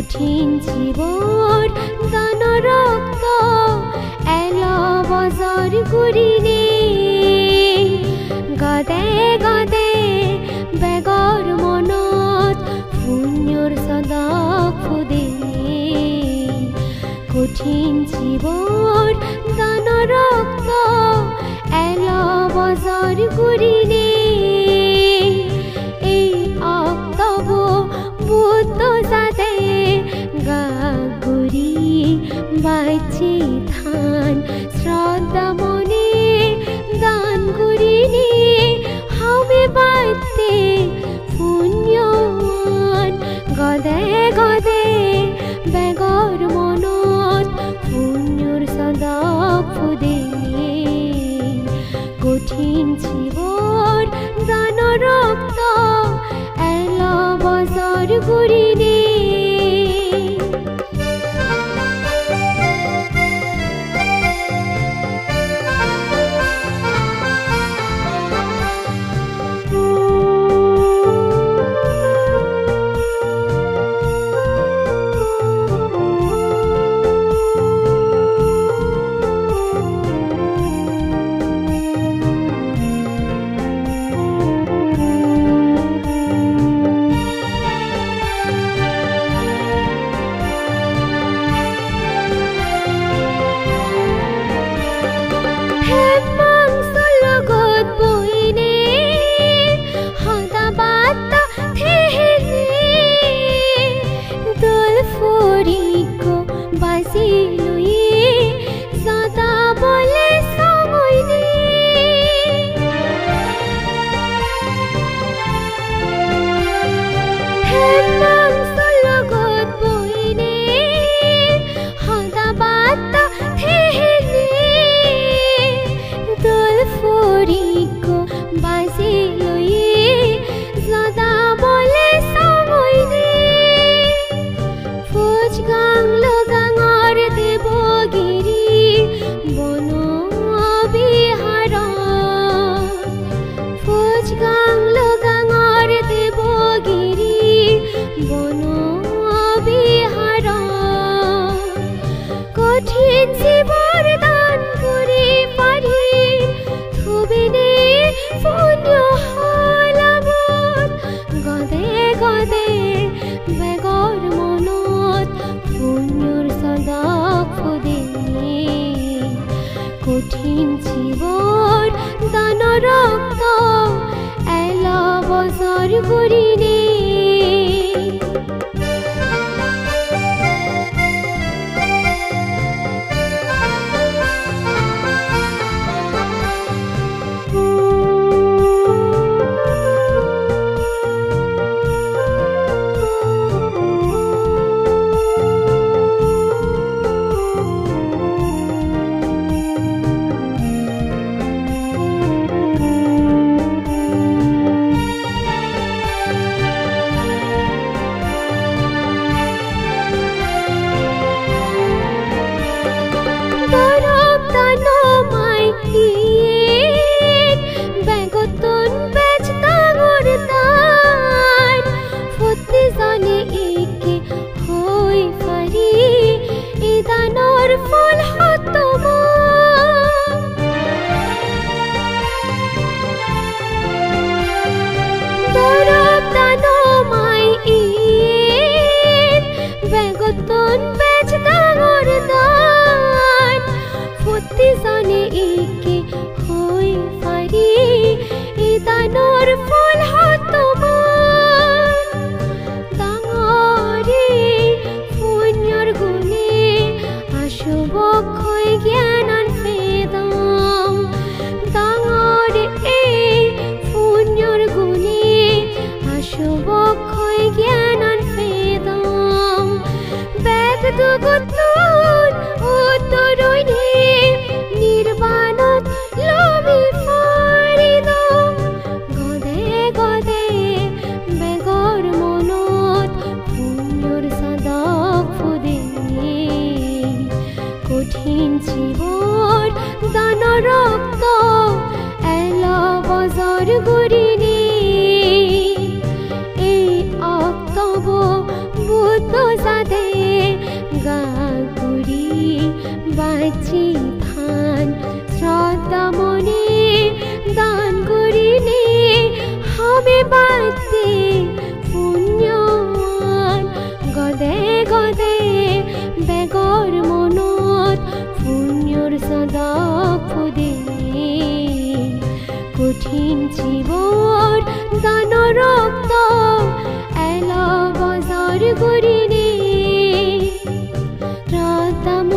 কঠিন জীৱৰ দানৰ ৰক্ত এল বজাৰ কৰিনে গদে গদে বেগৰ মনত পুণ্যৰ সদাক ফুদে কঠিন জীৱৰ দানৰ ৰক্ত এল বজাৰ কৰিনে এই অক্টোবৰ বুদ্ধ যাতে গাগুৰি বাজি ধান শ্ৰদ্ধা মনে দান কৰিনে হামে বাতে পুণ্যৱান গদে গদে বেগৰ মনত পুণ্যৰ সদাক ফুদে কঠিন জীৱৰ দানৰ ৰক্ত এল বজাৰ কৰিনে কঠিন জীৱৰ দানৰ ৰক্ত এল বজাৰ কৰিনে নিৰ্বাণত লবি ফাৰিদ গদে বাতে পুণ্যৱান গদে গদে বেগৰ মনত পুণ্যৰ সদক ফুদে কঠিন জীৱৰ দানৰ ৰক্ত এলা বজাৰ কৰিনে ৰাতাম